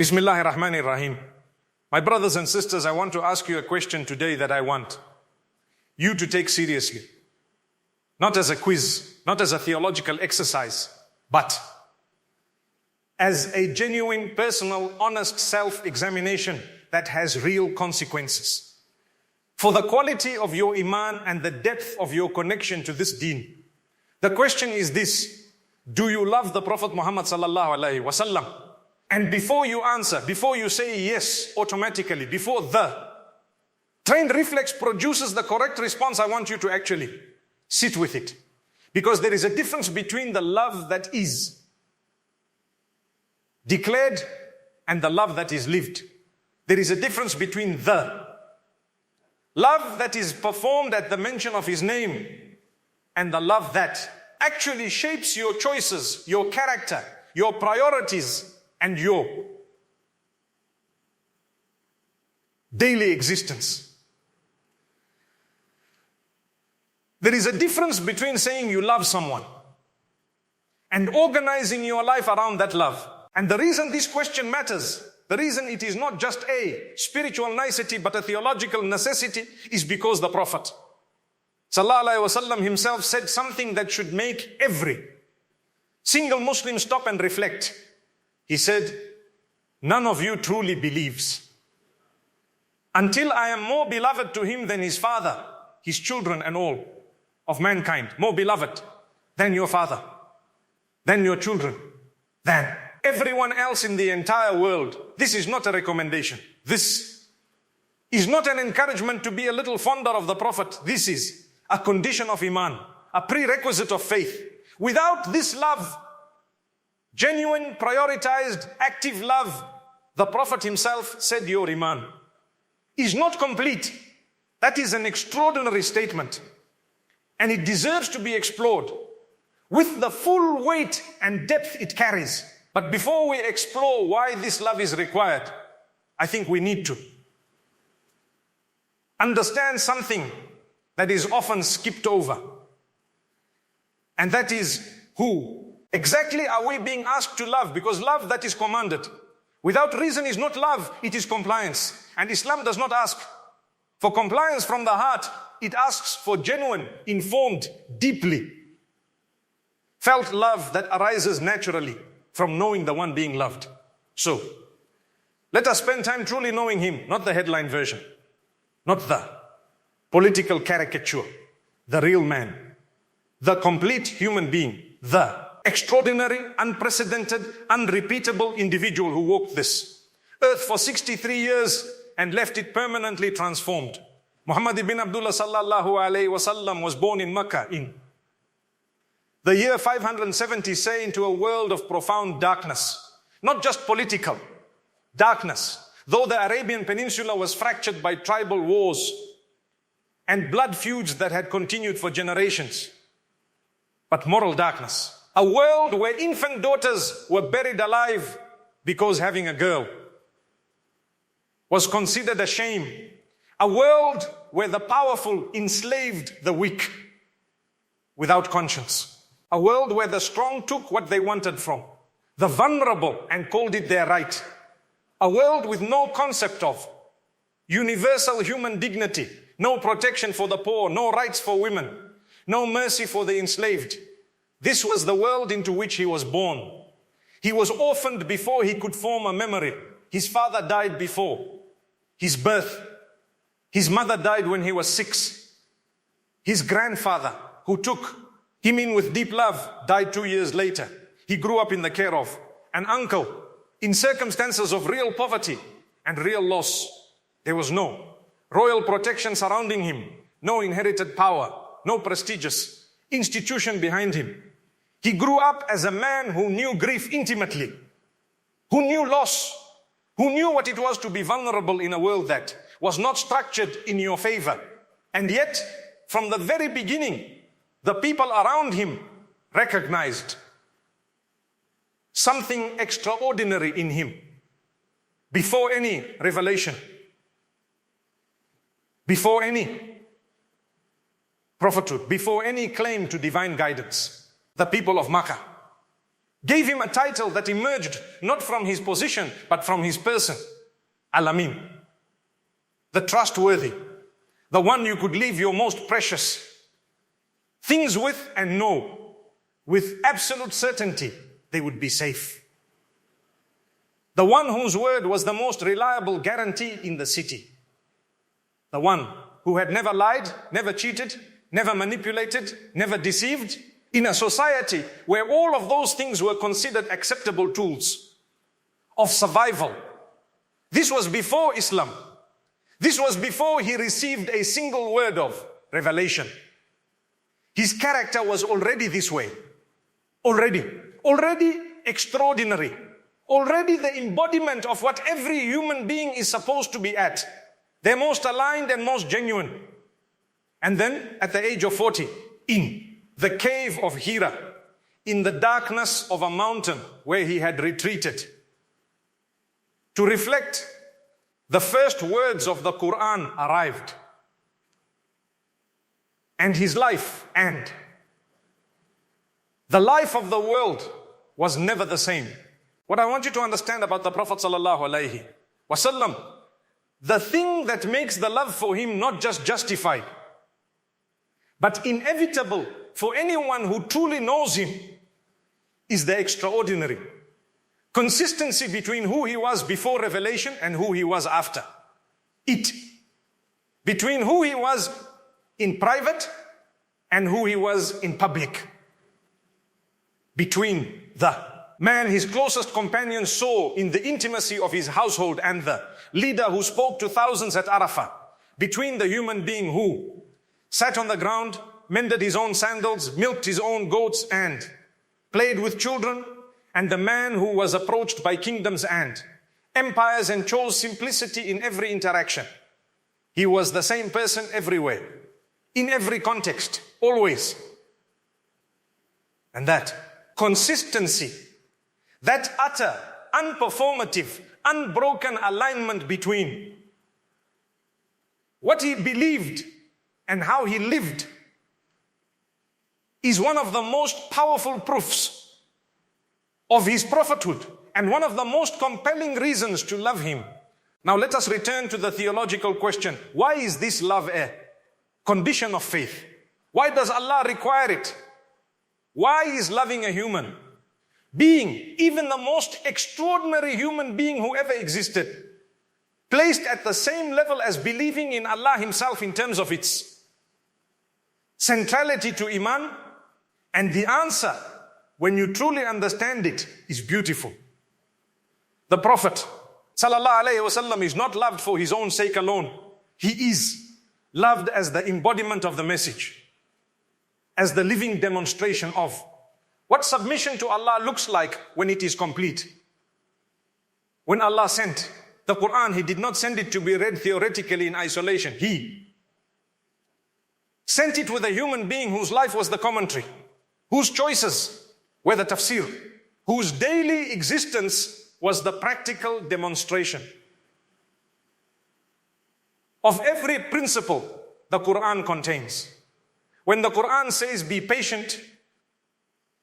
Bismillahir Rahmanir Rahim. My brothers and sisters, I want to ask you a question today that I want you to take seriously. Not as a quiz, not as a theological exercise, but as a genuine, personal, honest self-examination that has real consequences. For the quality of your Imaan and the depth of your connection to this Deen. The question is this: do you love the Prophet Muhammad sallallahu alaihi wasallam? And before you answer, before you say yes automatically, before the trained reflex produces the correct response, I want you to actually sit with it. Because there is a difference between the love that is declared and the love that is lived. There is a difference between the love that is performed at the mention of His name and the love that actually shapes your choices, your character, your priorities, and your daily existence. There is a difference between saying you love someone and organizing your life around that love. And the reason this question matters, the reason it is not just a spiritual nicety but a theological necessity, is because the Prophet sallallahu alaihi wasallam himself said something that should make every single Muslim stop and reflect. He said, none of you truly believes until I am more beloved to him than his father, his children and all of mankind. More beloved than your father, than your children, than everyone else in the entire world. This is not a recommendation. This is not an encouragement to be a little fonder of the Prophet. This is a condition of Iman, a prerequisite of faith. Without this love, genuine, prioritized, active love, the Prophet himself said your Iman is not complete. That is an extraordinary statement. And it deserves to be explored with the full weight and depth it carries. But before we explore why this love is required, I think we need to understand something that is often skipped over. And that is, who exactly are we being asked to love? Because love that is commanded without reason is not love, it is compliance. And Islam does not ask for compliance from the heart. It asks for genuine, informed, deeply felt love that arises naturally from knowing the one being loved. So, let us spend time truly knowing Him, not the headline version, not the political caricature, the real man, the complete human being, the extraordinary, unprecedented, unrepeatable individual who walked this earth for 63 years and left it permanently transformed. Muhammad ibn Abdullah sallallahu alayhi wasallam was born in Mecca in the year 570, say, into a world of profound darkness. Not just political darkness. Though the Arabian Peninsula was fractured by tribal wars and blood feuds that had continued for generations. But moral darkness. A world where infant daughters were buried alive because having a girl was considered a shame. A world where the powerful enslaved the weak without conscience. A world where the strong took what they wanted from the vulnerable and called it their right. A world with no concept of universal human dignity, no protection for the poor, no rights for women, no mercy for the enslaved. This was the world into which he was born. He was orphaned before he could form a memory. His father died before his birth. His mother died when he was 6. His grandfather, who took him in with deep love, died 2 years later. He grew up in the care of an uncle in circumstances of real poverty and real loss. There was no royal protection surrounding him, no inherited power, no prestigious institution behind him. He grew up as a man who knew grief intimately, who knew loss, who knew what it was to be vulnerable in a world that was not structured in your favor. And yet, from the very beginning, the people around him recognized something extraordinary in him before any revelation, before any prophethood, before any claim to divine guidance. The people of Makkah gave him a title that emerged not from his position, but from his person. Al-Amin, the trustworthy, the one you could leave your most precious things with and know with absolute certainty they would be safe. The one whose word was the most reliable guarantee in the city. The one who had never lied, never cheated, never manipulated, never deceived, in a society where all of those things were considered acceptable tools of survival. This was before Islam. This was before he received a single word of revelation. His character was already this way. Already extraordinary. Already the embodiment of what every human being is supposed to be at. Their most aligned and most genuine. And then at the age of 40, in the cave of Hira, in the darkness of a mountain where he had retreated, to reflect, the first words of the Quran arrived. And his life, and the life of the world was never the same. What I want you to understand about the Prophet ﷺ, the thing that makes the love for him not just justified, but inevitable for anyone who truly knows him, is the extraordinary consistency between who he was before revelation and who he was after it. Between who he was in private and who he was in public. Between the man his closest companions saw in the intimacy of his household and the leader who spoke to thousands at Arafah. Between the human being who sat on the ground, mended his own sandals, milked his own goats and played with children, and the man who was approached by kingdoms and empires and chose simplicity in every interaction. He was the same person everywhere, in every context, always. And that consistency, that utter, unperformative, unbroken alignment between what he believed and how he lived is one of the most powerful proofs of his prophethood and one of the most compelling reasons to love him. Now let us return to the theological question. Why is this love a condition of faith? Why does Allah require it? Why is loving a human being, even the most extraordinary human being who ever existed, placed at the same level as believing in Allah himself in terms of its centrality to Iman? And the answer, when you truly understand it, is beautiful. The Prophet ﷺ is not loved for his own sake alone. He is loved as the embodiment of the message, as the living demonstration of what submission to Allah looks like when it is complete. When Allah sent the Quran, He did not send it to be read theoretically in isolation. He sent it with a human being whose life was the commentary, whose choices were the tafsir, whose daily existence was the practical demonstration of every principle the Quran contains. When the Quran says be patient,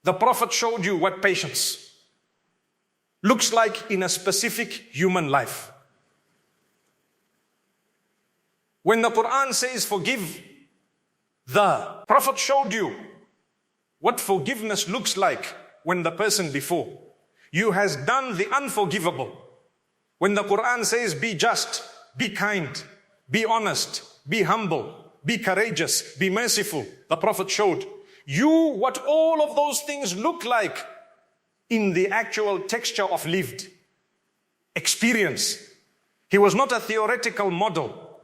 the Prophet showed you what patience looks like in a specific human life. When the Quran says forgive, the Prophet showed you what forgiveness looks like when the person before you has done the unforgivable. When the Quran says be just, be kind, be honest, be humble, be courageous, be merciful, the Prophet showed you what all of those things look like in the actual texture of lived experience. He was not a theoretical model.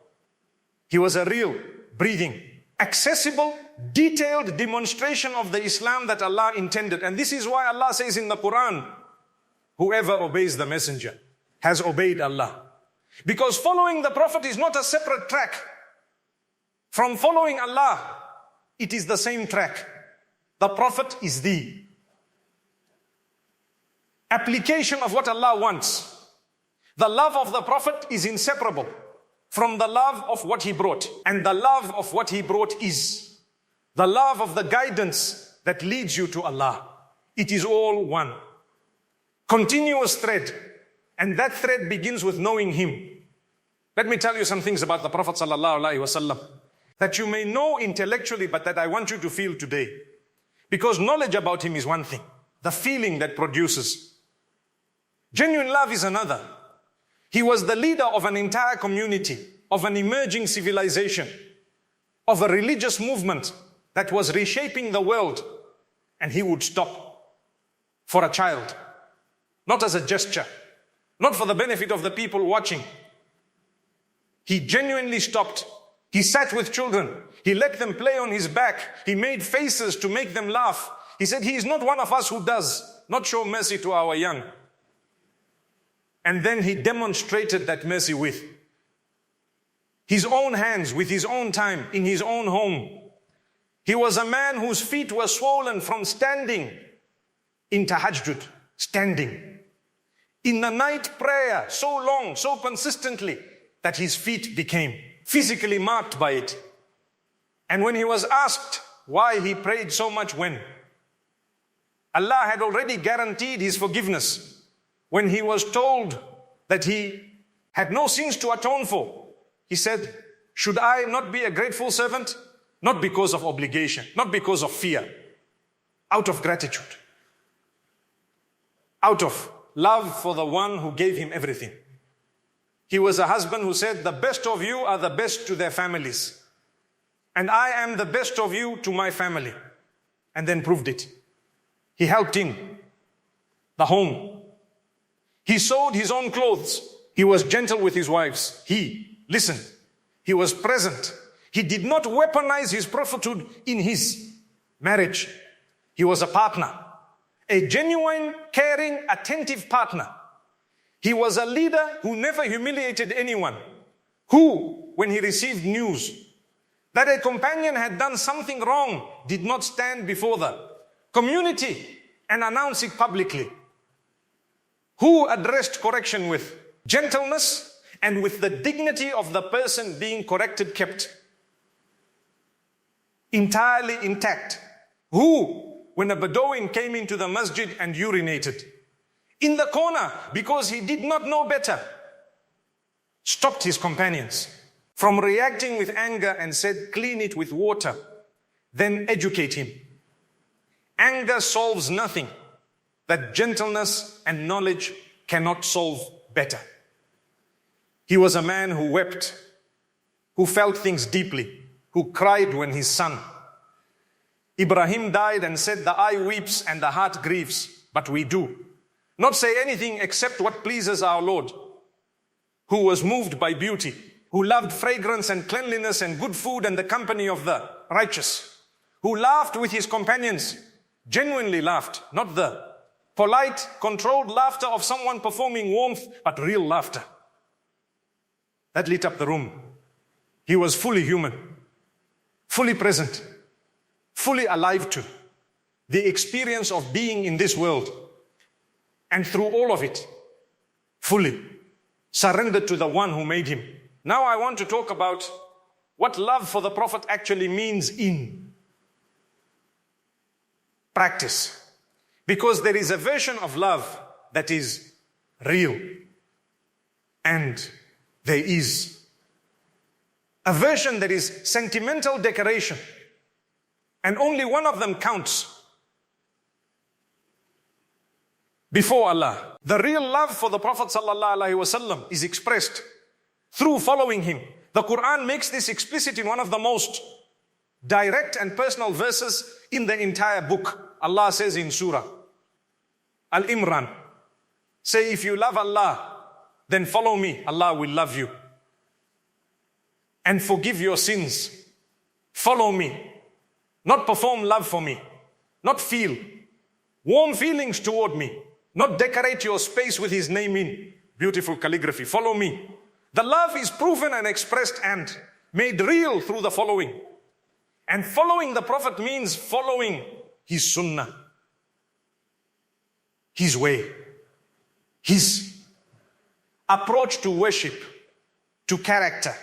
He was a real, breathing, accessible, detailed demonstration of the Islam that Allah intended. And this is why Allah says in the Quran, whoever obeys the messenger has obeyed Allah. Because following the Prophet is not a separate track from following Allah. It is the same track. The Prophet is the application of what Allah wants. The love of the Prophet is inseparable from the love of what he brought. And the love of what he brought is the love of the guidance that leads you to Allah. It is all one. continuous thread. And that thread begins with knowing him. Let me tell you some things about the Prophet ﷺ that you may know intellectually, but that I want you to feel today. Because knowledge about him is one thing, the feeling that produces. Genuine love is another. He was the leader of an entire community, of an emerging civilization, of a religious movement that was reshaping the world, and he would stop for a child, not as a gesture, not for the benefit of the people watching. He genuinely stopped. He sat with children. He let them play on his back. He made faces to make them laugh. He said, he is not one of us who does not show mercy to our young. And then he demonstrated that mercy with his own hands, with his own time, in his own home. He was a man whose feet were swollen from standing in tahajjud, standing. In the night prayer, so long, so consistently, that his feet became physically marked by it. And when he was asked why he prayed so much when Allah had already guaranteed his forgiveness, when he was told that he had no sins to atone for, he said, should I not be a grateful servant? Not because of obligation, not because of fear, out of gratitude, out of love for the one who gave him everything. He was a husband who said, the best of you are the best to their families. And I am the best of you to my family. And then proved it. He helped in the home. He sewed his own clothes. He was gentle with his wives. He listened. He was present. He did not weaponize his prophethood in his marriage. He was a partner. A genuine, caring, attentive partner. He was a leader who never humiliated anyone, who, when he received news that a companion had done something wrong, did not stand before the community and announce it publicly, who addressed correction with gentleness and with the dignity of the person being corrected kept entirely intact, who, when a Bedouin came into the masjid and urinated, in the corner, because he did not know better, stopped his companions from reacting with anger and said, clean it with water, then educate him. Anger solves nothing that gentleness and knowledge cannot solve better. He was a man who wept, who felt things deeply, who cried when his son Ibrahim died and said, the eye weeps and the heart grieves, but we do not say anything except what pleases our Lord, who was moved by beauty, who loved fragrance and cleanliness and good food and the company of the righteous, who laughed with his companions, genuinely laughed, not the polite, controlled laughter of someone performing warmth, but real laughter. That lit up the room. He was fully human, fully present, fully alive to the experience of being in this world. And through all of it, fully surrendered to the one who made him. Now I want to talk about what love for the Prophet actually means in practice. Because there is a version of love that is real. And there is a version that is sentimental decoration. And only one of them counts before Allah. The real love for the Prophet ﷺ is expressed through following him. The Quran makes this explicit in one of the most direct and personal verses in the entire book. Allah says in Surah Al-Imran, say, if you love Allah, then follow me, Allah will love you. And forgive your sins. Follow me. Not perform love for me. Not feel warm feelings toward me. Not decorate your space with his name in beautiful calligraphy. Follow me. The love is proven and expressed and made real through the following. And following the Prophet means following his Sunnah, his way, his approach to worship, to character,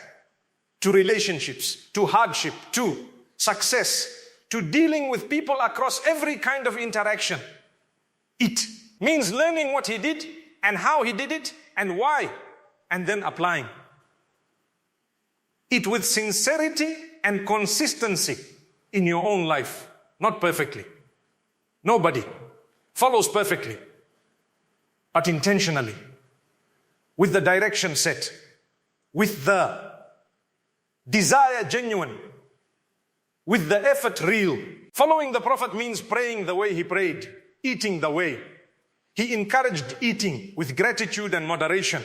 to relationships, to hardship, to success, to dealing with people across every kind of interaction. It Means learning what he did and how he did it and why, and then applying it with sincerity and consistency in your own life. Not perfectly. Nobody follows perfectly, but intentionally, with the direction set, with the desire genuine, with the effort real. Following the Prophet means praying the way he prayed, eating the way. He encouraged eating with gratitude and moderation,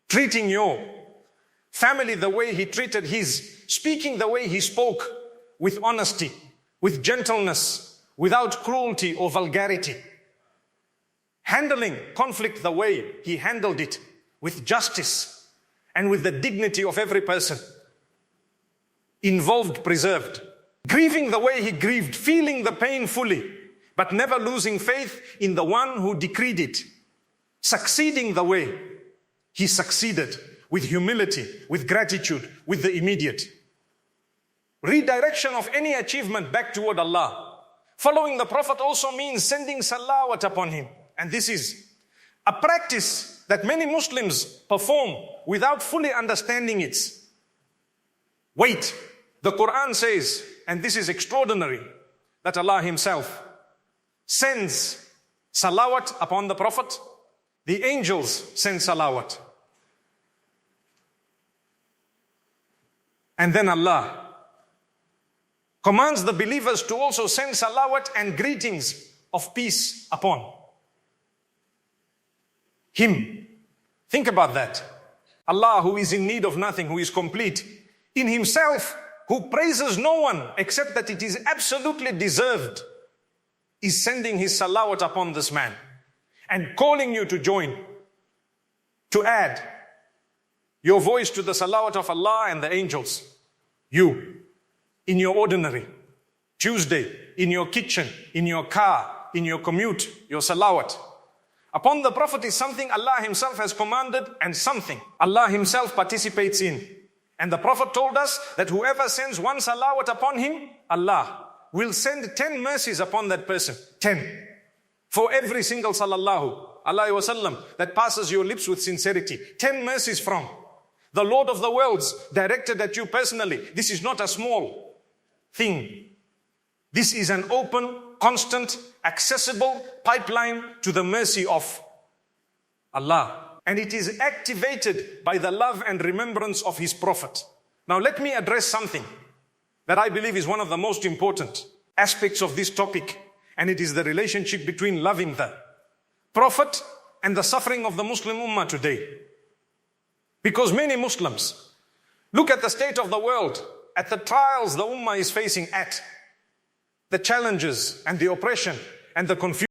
treating your family the way he treated his, speaking the way he spoke, with honesty, with gentleness, without cruelty or vulgarity. Handling conflict the way he handled it, with justice and with the dignity of every person involved, preserved. Grieving the way he grieved, feeling the pain fully, but never losing faith in the one who decreed it. Succeeding the way he succeeded, with humility, with gratitude, with the immediate. Redirection of any achievement back toward Allah. Following the Prophet also means sending salawat upon him. And this is a practice that many Muslims perform without fully understanding it. Wait, the Quran says, and this is extraordinary, that Allah Himself sends salawat upon the Prophet. The angels send salawat. And then Allah commands the believers to also send salawat and greetings of peace upon Him. Think about that. Allah, who is in need of nothing, who is complete in Himself, who praises no one except that it is absolutely deserved, is sending His salawat upon this man and calling you to join, to add your voice to the salawat of Allah and the angels. You, in your ordinary Tuesday, in your kitchen, in your car, in your commute, your salawat upon the Prophet is something Allah Himself has commanded and something Allah Himself participates in. And the Prophet told us that whoever sends one salawat upon him, Allah will send 10 mercies upon that person. 10. For every single sallallahu alayhi wasallam that passes your lips with sincerity. 10 mercies from the Lord of the worlds directed at you personally. This is not a small thing. This is an open, constant, accessible pipeline to the mercy of Allah. And it is activated by the love and remembrance of His Prophet. Now let me address something that I believe is one of the most important aspects of this topic. And it is the relationship between loving the Prophet and the suffering of the Muslim Ummah today. Because many Muslims look at the state of the world, at the trials the Ummah is facing, at the challenges and the oppression and the confusion